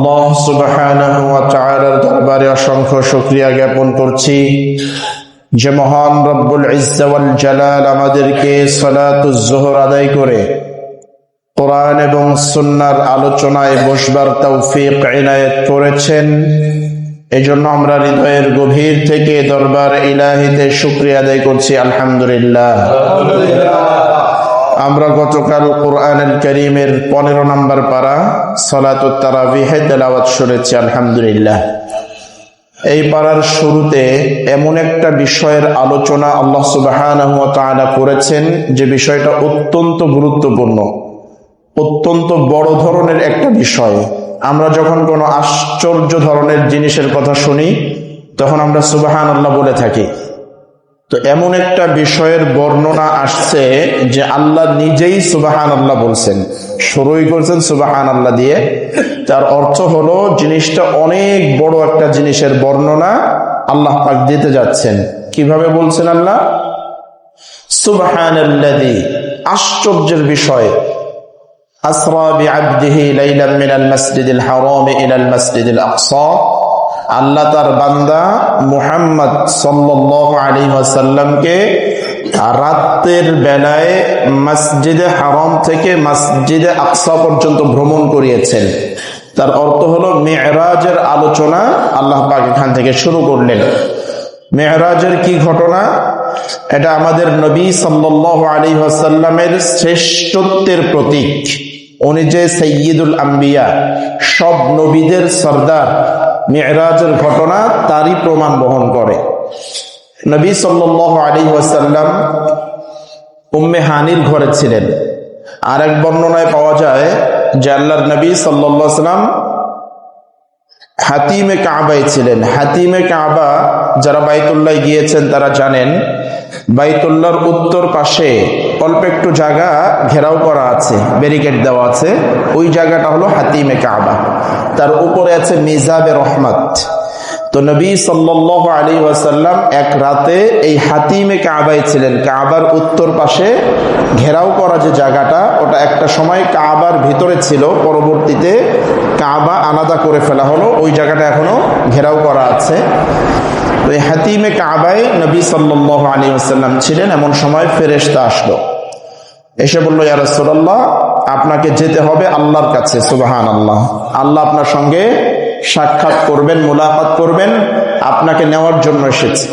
আল্লাহ সুবহানাহু ওয়া তাআলার দরবারে অসংখ্য শুকরিয়া জ্ঞাপন করছি যে মহান রব্বুল ইজ্জা ওয়াল জালাল আমাদেরকে সালাতুজ যোহর আদায় করে কোরআন এবং সুন্নাহর আলোচনায় বসবার তৌফিক ইনায়েত করেছেন। এজন্য আমরা হৃদয়ের গভীর থেকে দরবার ইলাহিতে শুকরিয়া আদায় করছি। আলহামদুলিল্লাহ। আমরা গতকাল কোরআনুল কারীমের 15 নম্বর পারা সালাতুত তারাবিহে তেলাওয়াত শুনেছি। আলহামদুলিল্লাহ। এই পারার শুরুতে এমন একটা বিষয়ের আলোচনা আল্লাহ সুবহানাহু ওয়া তাআলা করেছেন যে বিষয়টা অত্যন্ত গুরুত্বপূর্ণ, অত্যন্ত বড় ধরনের একটা বিষয়। আমরা যখন কোনো আশ্চর্য ধরনের জিনিসের কথা শুনি তখন আমরা সুবহানাল্লাহ বলে থাকি। তো এমন একটা বিষয়ের বর্ণনা আসছে যে আল্লাহ নিজেই সুবহানাল্লাহ বলছেন, শুরুই করছেন সুবহানাল্লাহ দিয়ে। তার অর্থ হলো জিনিসটা অনেক বড় একটা জিনিসের বর্ণনা আল্লাহ পাক দিতে যাচ্ছেন। কিভাবে বলছেন আল্লাহ? সুবহানাল্লাযী, আশ্চর্যের বিষয়, আসরা বিআবদিহি লাইলাম মিনাল মাসজিদিল হারাম ইলাল মাসজিদিল আকসা। আল্লাহ তার বান্দা মুহাম্মদ সাল্লাল্লাহু আলাইহি ওয়াসাল্লামকে রাতের বেলায় মসজিদে হারাম থেকে মসজিদে আকসা পর্যন্ত ভ্রমণ করিয়েছেন। তার অর্থ হলো মি'রাজের আলোচনা আল্লাহ পাক এখান থেকে শুরু করলেন। মি'রাজের কি ঘটনা? এটা আমাদের নবী সাল্লাল্লাহু আলাইহি ওয়াসাল্লামের শ্রেষ্ঠত্বের প্রতীক। উনি যে সাইয়্যিদুল আম্বিয়া, সব নবীদের সরদার, মি'রাজের ঘটনা তারই প্রমাণ বহন করে। নবী সাল্লাল্লাহু আলাইহি ওয়াসাল্লাম উম্মে হানির ঘরে ছিলেন। আর এক বর্ণনায় পাওয়া যায় যে আল্লাহর নবী সাল্লাল্লাহু আলাইহি ওয়াসাল্লাম হাতিমে কাবায় ছিলেন। হাতিমে কাবা যারা বাইতুল্লাহ গিয়েছেন তারা জানেন, বাইতুল্লাহর উত্তর পাশে অল্প একটু জায়গা ঘেরাও করা আছে, ব্যারিকেড দেওয়া আছে। ওই জায়গাটা হলো হাতিমে কাবা। তার উপরে আছে মিজাবে রহমত। তো নবী সাল্লাল্লাহু আলাইহি ওয়াসাল্লাম এক রাতে এই হাতিমে কাবায় ছিলেন। কাবার উত্তর পাশে ঘেরাও করা যে জায়গাটা, ওটা একটা সময় কাবার ভিতরে ছিল, পরবর্তীতে কাবা আলাদা করে ফেলা হলো। ওই জায়গাটা এখনো ঘেরাও করা আছে। তো এই হাতিমে কাবায় নবী সাল্লাল্লাহু আলাইহি ওয়াসাল্লাম ছিলেন। এমন সময় ফেরেশতা আসলো, এসে বলল, ইয়া রাসূলুল্লাহ, আপনাকে যেতে হবে আল্লাহর কাছে। সুবহানাল্লাহ। আল্লাহ আপনার সঙ্গে সাক্ষাৎ করবেন, মুলাকাত করবেন, আপনাকে নেওয়ার জন্য এসেছে।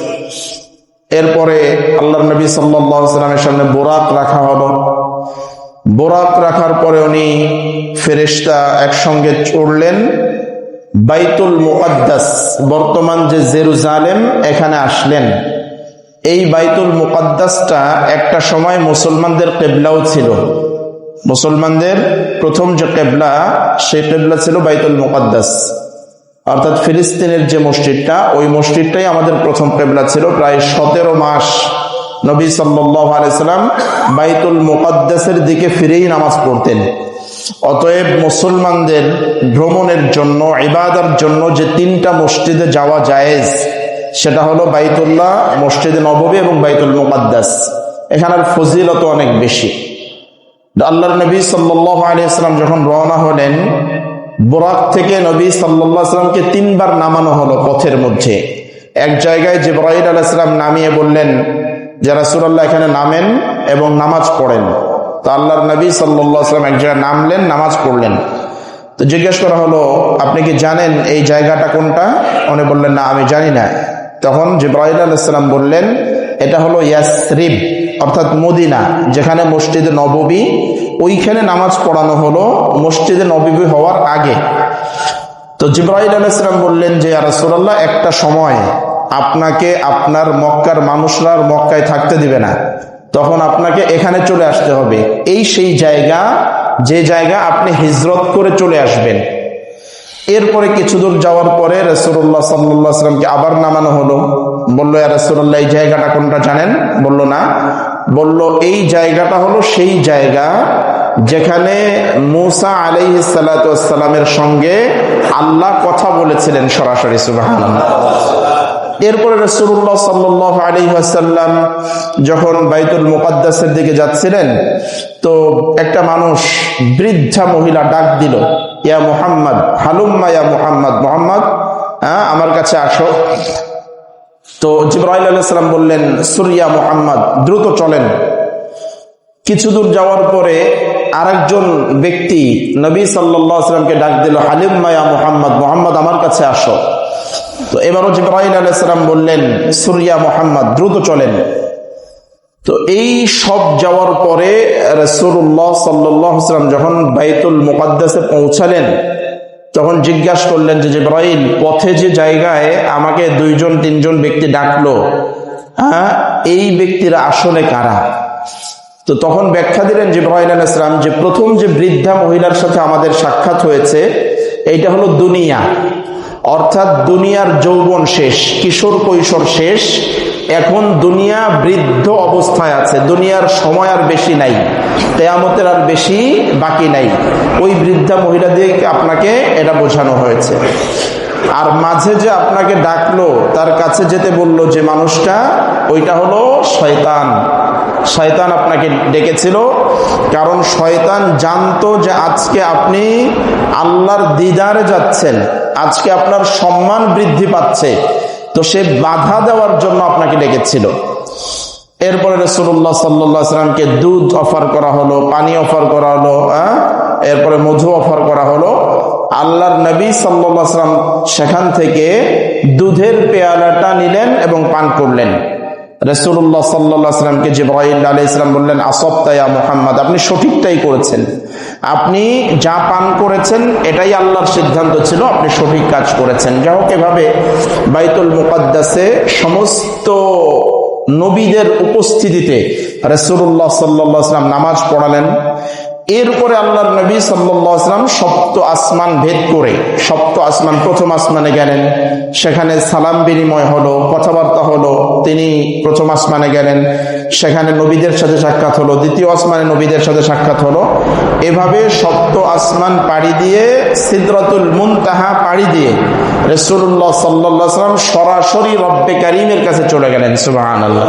এরপরে আল্লাহর নবী সাল্লাল্লাহু আলাইহি ওয়াসাল্লামের সামনে বোরাক রাখা হলো। বোরাক রাখার পরে উনি ফেরেশতা একসঙ্গে চড়লেন বাইতুল মুকাদ্দাস, বর্তমান যে জেরুজালেম, এখানে আসলেন। এই বাইতুল মুকাদ্দাসটা একটা সময় মুসলমানদের কিবলাও ছিল। মুসলমানদের প্রথম যে কিবলা, সেই কিবলা ছিল বাইতুল মুকাদ্দাস, অর্থাৎ ফিলিস্তিনের যে মসজিদটা, ওই মসজিদটাই আমাদের প্রথম কিবলা ছিল। প্রায় 17 মাস নবী সাল্লাল্লাহু আলাইহি ওয়াসাল্লাম বাইতুল মুকাদ্দাসের দিকে ফিরেই নামাজ পড়তেন। অতএব মুসলমানদের ভ্রমণের জন্য, ইবাদতের জন্য যে 3টা মসজিদে যাওয়া জায়েজ, সেটা হলো বাইতুল্লাহ, মসজিদে নববী এবং বাইতুল মুকাদ্দাস। এখানের ফজিলত অনেক বেশি। আল্লাহর নবী সাল্লাল্লাহু আলাইহি ওয়াসাল্লাম যখন রওনা হলেন, বুরাক থেকে নবী সাল্লাল্লাহু আলাইহি ওয়াসাল্লামকে 3 বার নামানো হলো পথের মধ্যে। এক জায়গায় জিবরাইল আলাইহিস সালাম নামিয়ে বললেন যে রাসূলুল্লাহ, এখানে নামেন এবং নামাজ পড়েন। তো আল্লাহর নবী সাল্লাল্লাহু আলাইহি ওয়াসাল্লাম এক জায়গায় নামলেন, নামাজ পড়লেন। তো জিজ্ঞেস করা হলো, আপনি কি জানেন এই জায়গাটা কোনটা? উনি বললেন, না, আমি জানি না। তখন জিবরাইল আলাইহিস সালাম বললেন, এটা হলো ইয়াসরিব, অর্থাৎ মদিনা, যেখানে মসজিদে নববী, ওইখানে নামাজ পড়ানো হলো মসজিদে নববী হওয়ার আগে। তো জিবরাইল আলাইহিস সালাম বললেন যে ইয়া রাসূলুল্লাহ, একটা সময় আপনাকে আপনার মক্কার মানুষরা মক্কায় থাকতে দিবে না, তখন আপনাকে এখানে চলে আসতে হবে। এই সেই জায়গা, যে জায়গা আপনি হিজরত করে চলে আসবেন। এরপরে কিছু দূর যাওয়ার পরে রাসূলুল্লাহ সাল্লাল্লাহু আলাইহি ওয়াসাল্লামকে আবার নামানো হলো। বলল, ইয়া রাসূলুল্লাহ, এই জায়গাটা কোনটা জানেন? বলল, না। বলল, এই জায়গাটা হলো সেই জায়গা যেখানে মূসা আলাইহিস সালাতু ওয়াস সালামের সঙ্গে আল্লাহ কথা বলেছিলেন সরাসরি। সুবহানাল্লাহ। এরপরে রাসূলুল্লাহ সাল্লাল্লাহু আলাইহি ওয়াসাল্লাম যখন বাইতুল মুকাদ্দাসের দিকে যাচ্ছিলেন, তো একটা মানুষ, বৃদ্ধা মহিলা ডাক দিল, ইয়া মুহাম্মদ হালুম্মা ইয়া মুহাম্মদ, মুহাম্মদ আমার কাছে আসো। তো জিবরাইল আলাইহিস সালাম বললেন সুরিয়া মুহাম্মদ, দ্রুত চলেন। কিছু দূর যাওয়ার পরে আরেকজন ব্যক্তি নবী সাল্লাল্লাহু আলাইহি সাল্লামকে ডাক দিল, হালিম্মা ইয়া মুহাম্মদ, মুহাম্মদ আমার কাছে আসো। তো এবারও জিবরাইল আলাইহিস সালাম বললেন সুরিয়া মুহাম্মদ, দ্রুত চলেন। তো এই সব যাওয়ার পরে রাসূলুল্লাহ সাল্লাল্লাহু আলাইহি সাল্লাম যখন বাইতুল মুকাদ্দাসে পৌঁছালেন, তখন জিজ্ঞাসা করলেন যে জিবরাইল, পথে যে জায়গায় আমাকে 2-3 ব্যক্তি ডাকলো, এই ব্যক্তিরা আসলে কারা? তো তখন ব্যাখ্যা দিলেন জিবরাইল আলাইহিস সালাম যে প্রথম যে বৃদ্ধা মহিলার সাথে আমাদের সাক্ষাৎ হয়েছে, এইটা হলো দুনিয়া, অর্থাৎ দুনিয়ার যৌবন শেষ, কিশোর কৈশোর শেষ, এখন দুনিয়া বৃদ্ধ অবস্থায় আছে, দুনিয়ার সময় আর বেশি নাই, কিয়ামতের আর বেশি বাকি নাই। ওই বৃদ্ধা মহিলা দিয়ে আপনাকে এটা বোঝানো হয়েছে। আর মাঝে যে আপনাকে ডাকলো, তার কাছে যেতে বললো যে মানুষটা, ওইটা হলো শয়তান। শয়তান আপনাকে ডেকেছিল, কারণ শয়তান জানতো যে আজকে আপনি আল্লাহর দিদারে যাচ্ছেন, আজকে আপনার সম্মান বৃদ্ধি পাচ্ছে, তো সে বাধা দেওয়ার জন্য আপনাকে ডেকেছিল। এরপরে রাসূলুল্লাহ সাল্লাল্লাহু আলাইহি সাল্লামকে দুধ অফার করা হলো, পানি অফার করা হলো, এরপরে মধু অফার করা হলো। আল্লাহর নবী সাল্লাল্লাহু আলাইহি সাল্লাম সেখান থেকে দুধের পেয়ালাটা নিলেন এবং পান করলেন। রাসূলুল্লাহ সাল্লাল্লাহু আলাইহি সাল্লামকে জিবরাইল আলাইহিস সালাম বললেন, আসবতা ইয়া মুহাম্মদ, আপনি সঠিকটাই করেছেন, আপনি যা পান করেছেন এটাই আল্লাহর সিদ্ধান্ত ছিল, আপনি সঠিক কাজ করেছেন। যাই হোক, এভাবে বাইতুল মুকাদ্দাসে সমস্ত নবীদের উপস্থিতিতে রাসূলুল্লাহ সাল্লাল্লাহু আলাইহি সাল্লাম নামাজ পড়ালেন। এরপরে আল্লাহর নবী সাল্লাল্লাহু আলাইহি সাল্লাম সপ্ত আসমান ভেদ করে সপ্ত আসমান, প্রথম আসমানে গেলেন, সেখানে সালাম বিনিময় হলো, কথাবার্তা হলো। তিনি প্রথম আসমানে গেলেন, সেখানে নবীদের সাথে সাক্ষাৎ হলো, দ্বিতীয় আসমানে নবীদের সাথে সাক্ষাৎ হলো। এভাবে সপ্ত আসমান পাড়ি দিয়ে সিদরাতুল মুনতাহা পাড়ি দিয়ে রাসূলুল্লাহ সাল্লাল্লাহু আলাইহি সাল্লাম সরাসরি রব্বে কারীমের কাছে চলে গেলেন। সুবহানাল্লাহ।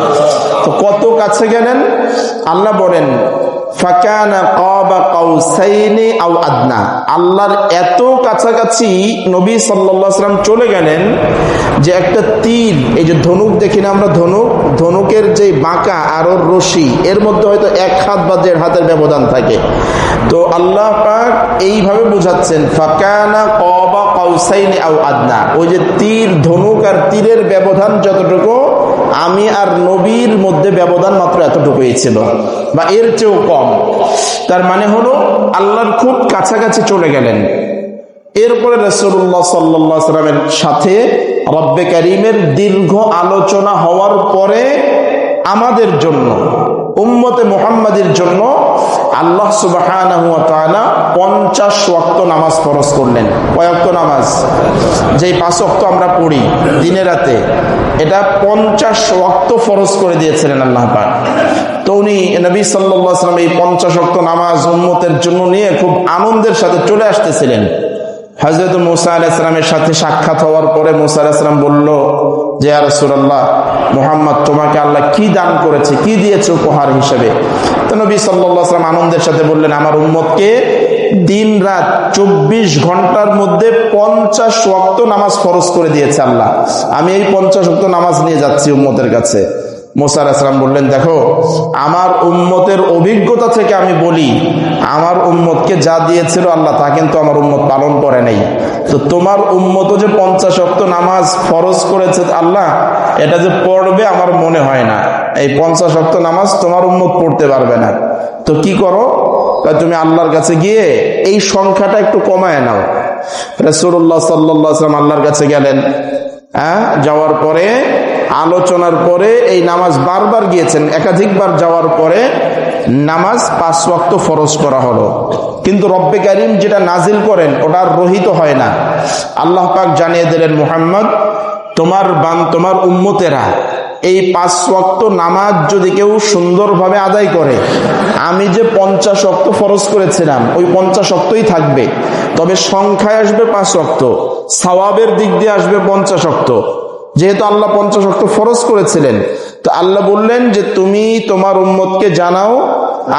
তো কত কাছে গেলেন? আল্লাহ বলেন ফাকানা কাবা কাউসাইনি আও আদনা, আল্লাহর এত কাছাকাছি নবী সাল্লাল্লাহু আলাইহি সাল্লাম চলে গেলেন যে একটা তীর, এই যে ধনুক দেখি না আমরা, ধনুকের যে বাঁকা আর ওর রশি, এর মধ্যে হয়তো 1 হাত বা 1.5 হাতের ব্যবধান থাকে। তো আল্লাহ পাক এইভাবে বোঝাচ্ছেন ফাকানা কাবা কাউসাইনি আও আদনা, ওই যে তীর, ধনুক আর তীরের ব্যবধান যতটুকু, আমি আর নবীর মধ্যে ব্যবধান মাত্র এতটুকুই ছিল, বা এর চেয়েও কম। তার মানে হলো আল্লাহর খুব কাছাকাছি চলে গেলেন। এরপরে রাসূলুল্লাহ সাল্লাল্লাহু আলাইহি ওয়াসাল্লামের সাথে রব্বে কারীমের দীর্ঘ আলোচনা হওয়ার পরে আমাদের জন্য, উম্মতে মুহাম্মাদের জন্য আল্লাহ সুবহানাহু ওয়া তাআলা 50 ওয়াক্ত নামাজ ফরজ করলেন। কয় ওয়াক্ত নামাজ? যেই 5 ওয়াক্ত আমরা পড়ি দিনে রাতে, এটা 50 ওয়াক্ত ফরজ করে দিয়েছিলেন আল্লাহ পাক। তো উনি নবী সাল্লাল্লাহু আলাইহি ওয়াসাল্লাম এই 50 ওয়াক্ত নামাজ উম্মতের জন্য নিয়ে খুব আনন্দের সাথে চলে আসতেছিলেন। হযরত মুসা আলাইহিস সালামের সাথে সাক্ষাৎ হওয়ার পরে মুসা আলাইহিস সালাম বলল যে ইয়া রাসূলুল্লাহ, মুহাম্মদ তোমাকে আল্লাহ কি দান করেছে, কি দিয়েছে উপহার হিসেবে? তো নবী সাল্লাল্লাহু আলাইহি ওয়াসাল্লাম আনন্দের সাথে বললেন, আমার উম্মতকে দিন রাত 24 ঘন্টার মধ্যে 50 ওয়াক্ত নামাজ ফরজ করে দিয়েছে আল্লাহ। আমি এই 50 ওয়াক্ত নামাজ নিয়ে যাচ্ছি উম্মতের কাছে। মুসা আলাইহিস সালাম বললেন, দেখো আমার উম্মতের অভিজ্ঞতা থেকে আমি বলি, আমার উম্মতকে যা দিয়েছিল আল্লাহ তা কিন্তু আমার উম্মত পালন করে নাই। তো তোমার উম্মতও যে 50 ওয়াক্ত নামাজ ফরজ করেছে আল্লাহ, এটা যে পড়বে আমার মনে হয় না। এই 50 ওয়াক্ত নামাজ তোমার উম্মত পড়তে পারবে না। তো কি করো, তুমি আল্লাহর কাছে গিয়ে এই সংখ্যাটা একটু কমায় নাও। রাসূলুল্লাহ সাল্লাল্লাহু আলাইহি ওয়াসাল্লাম আল্লাহর কাছে গেলেন। যাওয়ার পরে, আলোচনার পরে এই নামাজ বারবার গিয়েছেন, একাধিকবার যাওয়ার পরে নামাজ 5 ওয়াক্ত ফরজ করা হলো। কিন্তু রব্বে কারীম যেটা নাজিল করেন ওটা রহিত হয় না। আল্লাহ পাক জানিয়ে দিলেন, মুহাম্মদ তোমার উম্মতেরা এই 5 ওয়াক্ত নামাজ যদি কেউ সুন্দরভাবে আদায় করে, আমি যে 50 ওয়াক্ত ফরজ করেছিলাম ওই 50 ওয়াক্তই থাকবে, তবে সংখ্যায় আসবে 5 ওয়াক্ত, সওয়াবের দিক দিয়ে আসবে 50 ওয়াক্ত। যেহেতু আল্লাহ 50 ওয়াক্ত ফরজ করেছিলেন, তো আল্লাহ বললেন যে তুমি তোমার উম্মতকে জানাও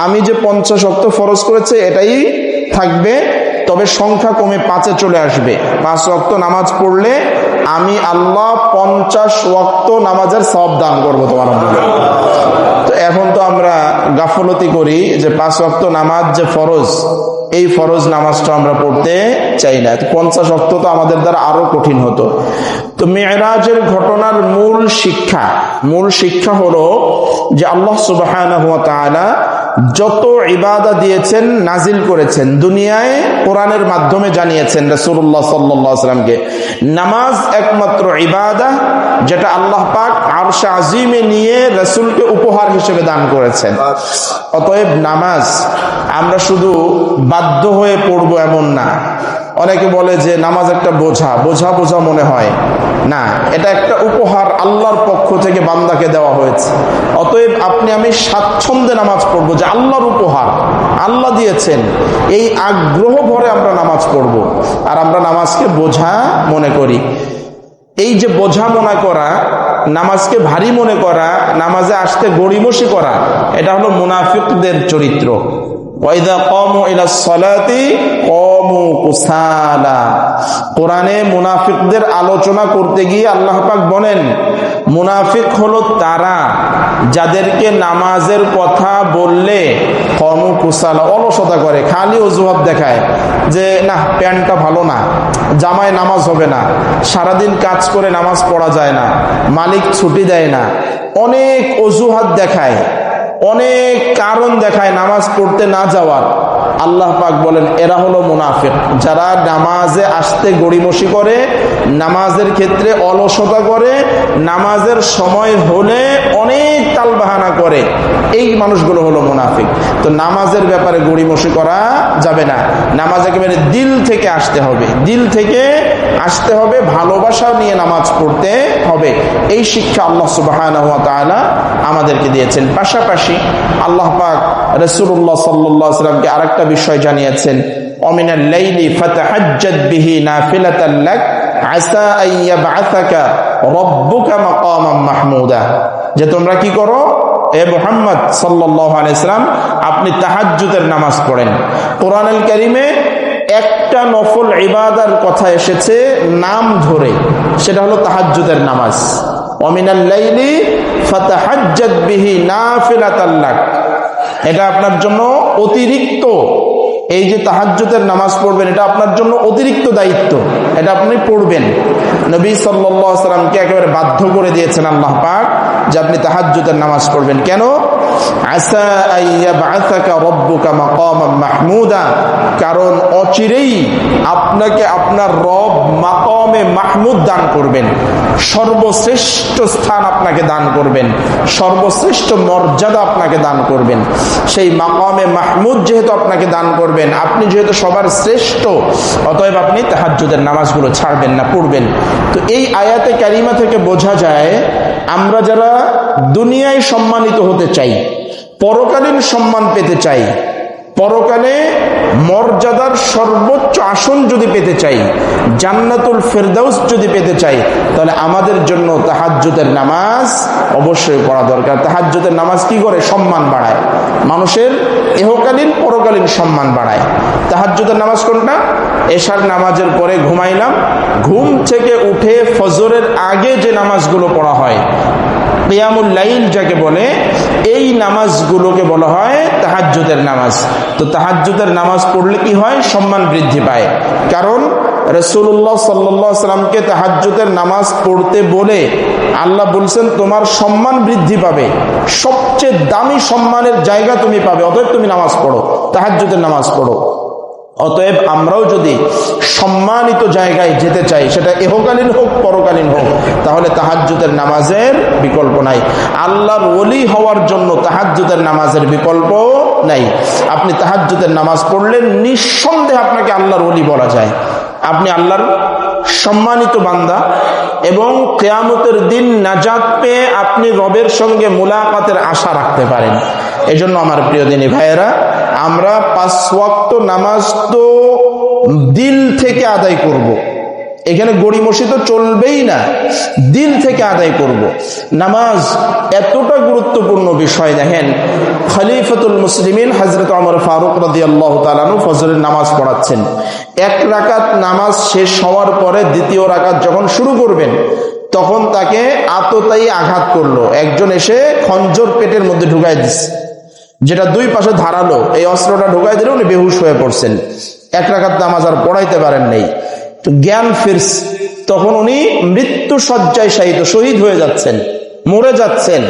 আমি যে 50 ওয়াক্ত ফরজ করেছে এটাই থাকবে, তবে সংখ্যা কমে 5-এ চলে আসবে। 5 ওয়াক্ত নামাজ পড়লে আমি আল্লাহ 50 ওয়াক্ত নামাজের সওয়াব দান করবো তোমার। তো এখন তো আমরা গাফলতি করি যে 5 ওয়াক্ত নামাজ যে ফরজ, এই ফরজ নামাজটা আমরা পড়তে চাই না। 50 ওয়াক্ত তো আমাদের দ্বারা আরো কঠিন হতো। তো মিরাজের ঘটনার মূল শিক্ষা হলো যে আল্লাহ সুবহানাহু ওয়া তাআলা যত ইবাদত দিয়েছেন, নাজিল করেছেন, দুনিয়ায় কোরআনের মাধ্যমে জানিয়েছেন রাসূলুল্লাহ সাল্লাল্লাহু আলাইহি ওয়াসাল্লামকে। নামাজ একমাত্র ইবাদত যেটা আল্লাহ পাক আরশে আজিমে নিয়ে রাসূলকে উপহার হিসেবে দান করেছেন। অতএব নামাজ আমরা শুধু বাধ্য হয়ে পড়বো এমন না। অনেকে বলে যে নামাজ একটা বোঝা মনে হয় না, এটা একটা উপহার আল্লাহর পক্ষ থেকে বান্দাকে দেওয়া হয়েছে। অতএব আপনি আমি স্বাচ্ছন্দ্যে নামাজ পড়বো, যে আল্লাহর উপহার, আল্লাহ দিয়েছেন, এই আগ্রহ ভরে আমরা নামাজ পড়বো। আর আমরা নামাজকে বোঝা মনে করি। এই যে বোঝা মনে করা, নামাজকে ভারী মনে করা, নামাজে আসতে গড়িমসি করা, এটা হলো মুনাফিকদের চরিত্র। ওয়াইদা কামু ইলাস সালাতি কামু কুসালা। কোরআনে মুনাফিকদের আলোচনা করতে গিয়ে আল্লাহ পাক বলেন, মুনাফিক হলো তারা যাদেরকে নামাজের কথা বললে কামু কুসালা, অলসতা করে, খালি অজুহাত দেখায় যে না প্যান্টটা ভালো না, জামায় নামাজ হবে না, সারাদিন কাজ করে নামাজ পড়া যায় না, মালিক ছুটি দেয় না, অনেক অজুহাত দেখায়, অনেক কারণ দেখায় নামাজ পড়তে না যাওয়ার। আল্লাহ পাক বলেন এরা হলো মুনাফিক, যারা নামাজে আসতে গড়িমসি করে, নামাজের ক্ষেত্রে অলসতা করে, নামাজের সময় হলে অনেক তালবাহানা করে, এই মানুষগুলো হলো মুনাফিক। তো নামাজের ব্যাপারে গড়িমসি করা যাবে না। নামাজ একেবারে দিল থেকে আসতে হবে, দিল থেকে আসতে হবে, ভালোবাসা নিয়ে নামাজ পড়তে হবে। এই শিক্ষা আল্লাহ সুবহানাহু ওয়া তাআলা আমাদেরকে দিয়েছেন। পাশাপাশি আল্লাহ পাক রাসূলুল্লাহ সাল্লাল্লাহু আলাইহি ওয়াসাল্লামকে আরেকটা বিষয় জানিয়েছেন, ওমিনাল লাইলি ফাতাহাজ্জাদ বিহি নাফিলাতান লাক আসা আন ইয়াবআসাকা রাব্বুকা মাকামান মাহমুদা। যে তোমরা কি করো, এ মুহাম্মদ সাল্লাল্লাহু আলাইহি ওয়াসাল্লাম, আপনি তাহাজ্জুদের নামাজ পড়েন। কোরআনুল কারীমে একটা নফল ইবাদার কথা এসেছে নাম ধরে, সেটা হলো তাহাজ্জুদের নামাজ। ওমিনাল লাইলি ফাতাহাজ্জাদ বিহি নাফিলাতান লাক, এটা আপনার জন্য অতিরিক্ত, এই যে তাহাজ্জুদের নামাজ পড়বেন এটা আপনার জন্য অতিরিক্ত দায়িত্ব, এটা আপনি পড়বেন। নবী সাল্লাল্লাহু আলাইহি ওয়াসাল্লামকে একেবারে বাধ্য করে দিয়েছেন আল্লাহ পাক যে আপনি তাহাজ্জুদের নামাজ পড়বেন। কেন? আসা আন ইয়াবআসাকা রাব্বুকা মাকামান মাহমুদা, কারণ অচিরেই আপনাকে আপনার রব মাকামে মাহমুদ দান করবেন, সর্বশ্রেষ্ঠ স্থান আপনাকে দান করবেন, সর্বশ্রেষ্ঠ মর্যাদা আপনাকে দান করবেন। সেই মাকামে মাহমুদ যেহেতু আপনাকে দান করবেন, আপনি যেহেতু সবার শ্রেষ্ঠ, অতএব আপনি তাহাজ্জুদের নামাজগুলো ছাড়বেন না, পড়বেন। তো এই আয়াতে কারিমা থেকে বোঝা যায়, আমরা যারা দুনিয়ায় সম্মানিত হতে চাই, পরকালীন সম্মান পেতে চাই, পরকালে মর্যাদার সর্বোচ্চ আসন যদি পেতে চাই, জান্নাতুল ফেরদাউস যদি পেতে চাই, তাহলে আমাদের জন্য তাহাজ্জুদের নামাজ অবশ্যই পড়া দরকার। তাহাজ্জুদের নামাজ কি করে? সম্মান বাড়ায়, মানুষের ইহকালীন পরকালীন সম্মান বাড়ায়। তাহাজ্জুদের নামাজ কোনটা? এশার নামাজের পরে ঘুমাইলাম, ঘুম থেকে উঠে ফজরের আগে যে নামাজগুলো পড়া হয়, কিয়ামুল লাইল যাকে বলে, এই নামাজগুলোকে বলা হয় তাহাজ্জুদের নামাজ। তো তাহাজ্জুদের নামাজ পড়লে কি হয়? সম্মান বৃদ্ধি পায়। কারণ রাসূলুল্লাহ সাল্লাল্লাহু আলাইহি ওয়াসাল্লামকে তাহাজ্জুদের নামাজ পড়তে বলে আল্লাহ বলছেন তোমার সম্মান বৃদ্ধি পাবে, সবচেয়ে দামি সম্মানের জায়গা তুমি পাবে, অতএব তুমি নামাজ পড়ো, তাহাজ্জুদের নামাজ পড়ো। অতএব আমরাও যদি সম্মানিত জায়গায় যেতে চাই, সেটা ইহকালীন হোক পরকালীন হোক, তাহলে তাহাজ্জুদের নামাজের বিকল্প নাই। আল্লাহর ওলি হওয়ার জন্য তাহাজ্জুদের নামাজের বিকল্প নাই। আপনি তাহাজ্জুদের নামাজ পড়লে নিঃসন্দেহে আপনাকে আল্লাহর ওলি বলা যায়, আপনি আল্লাহর সম্মানিত বান্দা, এবং কিয়ামতের দিন নাজাত পেয়ে আপনি রবের সঙ্গে মুলাকাতের আশা রাখতে পারেন। এজন্য আমার প্রিয় দিনী ভাইয়েরা, আমরা 5 ওয়াক্ত নামাজ তো দিল থেকে আদায় করব, এখানে গড়িমসি তো চলবেই না, দিল থেকে আদায় করব। নামাজ এতটা গুরুত্বপূর্ণ বিষয়। দেখেন, খলিফাতুল মুসলিমিন হযরত ওমর ফারুক রাদিয়াল্লাহু তাআলা আনহু ফজরের নামাজ পড়াচ্ছেন। এক রাকাত নামাজ শেষ হওয়ার পরে দ্বিতীয় রাকাত যখন শুরু করবেন, তখন তাকে আততায়ী আঘাত করলো। একজন এসে খঞ্জর পেটের মধ্যে ঢুকাই দিচ্ছে, যেটা দুই পাশে ধারালো। এই অস্ত্রটা ঢুকাই দিলে উনি বেহুশ হয়ে পড়ছেন। এক রাকাত নামাজ আর পড়াইতে পারেন নাই। জ্ঞান ফিরছে, তখন উনি মৃত্যু শয্যায় শায়িত, শহীদ হয়ে যাচ্ছেন, মরে যাচ্ছেন।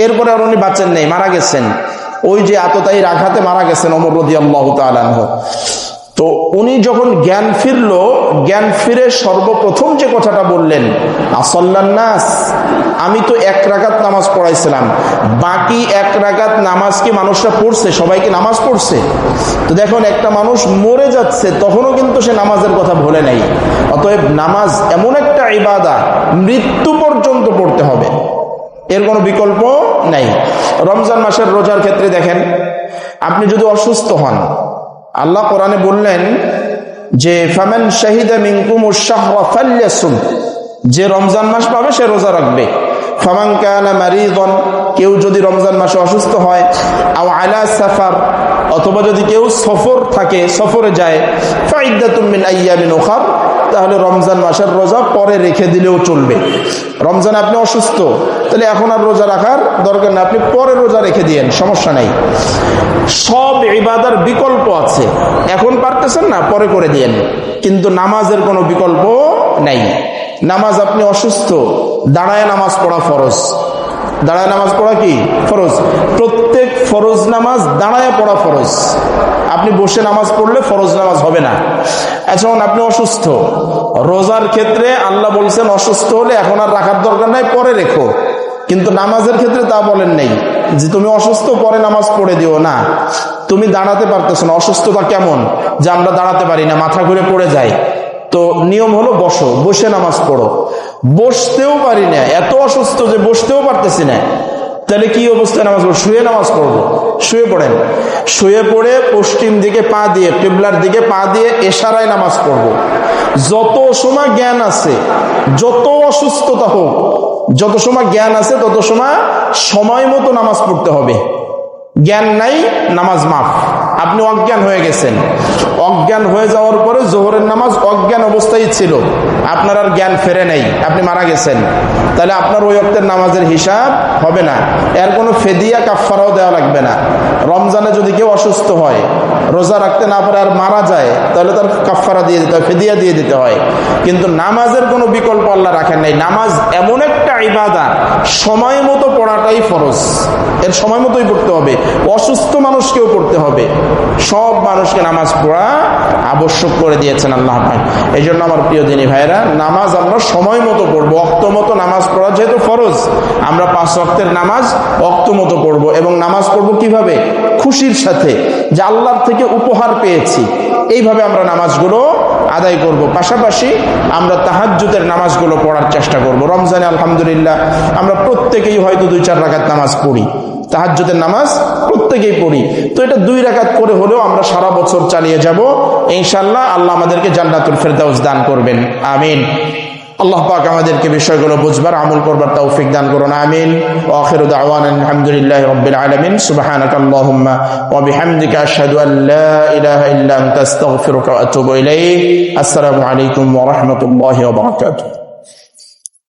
এরপরে আর উনি বাঁচেন নাই, মারা গেছেন। ওই যে আততায়ীর আঘাতে মারা গেছেন ওমর রাদিয়াল্লাহু তাআলা আনহু। তো উনি যখন জ্ঞান ফিরলো, জ্ঞান ফিরে সর্বপ্রথম যে কথাটা বললেন, আসাল্লান নাস, আমি তো এক রাকাত নামাজ পড়াইছিলাম, বাকি এক রাকাত নামাজ কি মানুষরা পড়ছে? সবাইকে নামাজ পড়ছে? তো দেখুন, একটা মানুষ মরে যাচ্ছে, তখনও কিন্তু সে নামাজের কথা ভুলে নাই। অতএব নামাজ এমন একটা ইবাদত, মৃত্যু পর্যন্ত পড়তে হবে, এর কোনো বিকল্প নাই। রমজান মাসের রোজার ক্ষেত্রে দেখেন, আপনি যদি অসুস্থ হন, আল্লাহ কোরআনে বললেন যে ফামান শাহিদা মিনকুমুশ শাহরা ফালইয়াসুম, যে রমজান মাস পাবে সে রোজা রাখবে। ফামান কানা মারিদান, কেউ যদি রমজান মাসে অসুস্থ হয়, আও আলা সাফার, অথবা যদি কেউ সফর থাকে, সফরে যায়, ফাইদ্দাতুম মিন আইয়ামিন উখার, তাহলে রমজান মাসের রোজা পরে রেখে দিলেও চলবে। রমজান আপনি অসুস্থ, তাহলে এখন আর রোজা রাখার দরকার না, আপনি পরে রোজা রেখে দিয়েন, সমস্যা নাই। সব ইবাদার বিকল্প আছে, এখন পারতেছেন না, পরে করে দিয়েন। কিন্তু নামাজের কোনো বিকল্প নাই। নামাজ আপনি অসুস্থ, দাঁড়ায় নামাজ পড়া ফরজ। দাঁড়ায় নামাজ পড়া কি ফরজ? প্রত্যেক ফরজ নামাজ দাঁড়ায় পড়া ফরজ। আপনি বসে নামাজ পড়লে ফরজ নামাজ হবে না। এখন আপনি অসুস্থ, রোজার ক্ষেত্রে আল্লাহ বলছেন অসুস্থ হলে এখন আর রাখার দরকার নাই, পরে রেখো। কিন্তু নামাজের ক্ষেত্রে তা বলেন নেই যে তুমি অসুস্থ পরে নামাজ পড়ে দিও না। তুমি দাঁড়াতে পারতেছো না, অসুস্থতা কেমন যে আমরা দাঁড়াতে পারি না, মাথা ঘুরে পড়ে যাই, তো নিয়ম হলো বসো, বসে নামাজ পড়ো। বসতেও পারি না, এত অসুস্থ যে বসতেও পারতেছি না, তাহলে কি অবস্থায় নামাজ পড়বো? শুয়ে নামাজ পড়বো। শুয়ে পড়েন, শুয়ে পড়ে পশ্চিম দিকে পা দিয়ে, কিবলার দিকে পা দিয়ে ইশারায় নামাজ পড়বো। যত সময় জ্ঞান আছে, যত অসুস্থতা হোক, যত সময় জ্ঞান আছে তত সময় মতো নামাজ পড়তে হবে। জ্ঞান নাই, নামাজ মাফ। আপনি অজ্ঞান হয়ে গেছেন, অজ্ঞান হয়ে যাওয়ার পরে জোহরের নামাজ অজ্ঞান অবস্থায় ছিল, আপনার আর জ্ঞান ফেরে নেই, আপনি মারা গেছেন, তাহলে আপনার ওই ওয়াক্তের নামাজের হিসাব হবে না। এর কোনো ফেদিয়া কাফফারাও দেওয়া লাগবে না। রমজানে যদি কেউ অসুস্থ হয়, রোজা রাখতে না পারে আর মারা যায়, তাহলে তার কাফফারা দিয়ে দিতে হয়, ফেদিয়া দিয়ে দিতে হয়। কিন্তু নামাজের কোনো বিকল্প আল্লাহ রাখেন নাই। নামাজ এমন একটা ইবাদত, সময় মতো পড়াটাই ফরজ, এর সময় মতোই পড়তে হবে। অসুস্থ মানুষকেও পড়তে হবে, সব মানুষকে নামাজ পড়া আবশ্যক করে দিয়েছেন আল্লাহ পাক। এই জন্য আমার প্রিয় দিনী ভাইরা, নামাজ আমরা সময় মতো পড়বো, ওয়াক্ত মতো নামাজ পড়া যেহেতু ফরজ, আমরা 5 ওয়াক্তের নামাজ ওয়াক্ত মতো পড়বো। এবং নামাজ পড়বো কিভাবে? খুশির সাথে, যে আল্লাহর থেকে উপহার পেয়েছি, এইভাবে আমরা নামাজগুলো আদায় করব। পাশাপাশি আমরা তাহাজ্জুদের নামাজগুলো পড়ার চেষ্টা করব। রমজানে আলহামদুলিল্লাহ আমরা প্রত্যেকেই হয়তো 2-4 রাকাত নামাজ পড়ি, তাহাজ্জুদের নামাজ প্রত্যেকেই পড়ি। তো এটা 2 রাকাত করে হলেও আমরা সারা বছর চালিয়ে যাব ইনশাআল্লাহ। আল্লাহ আমাদেরকে জান্নাতুল ফেরদাউস দান করবেন, আমিন। আল্লাহ পাক আমাদেরকে বিষয়গুলো বুঝবার, আমল করবার তৌফিক দান করুন, আমিন। ওয়া আখিরু দাওয়ানা আলহামদুলিল্লাহি রাব্বিল আলামিন। সুবহানাকাল্লাহুম্মা ওয়া বিহামদিকা আশহাদু আল লা ইলাহা ইল্লা আনতা আস্তাগফিরুকা ওয়া আতুবু ইলাইক। আসসালামু আলাইকুম ওয়া রাহমাতুল্লাহি ওয়া বারাকাতুহু।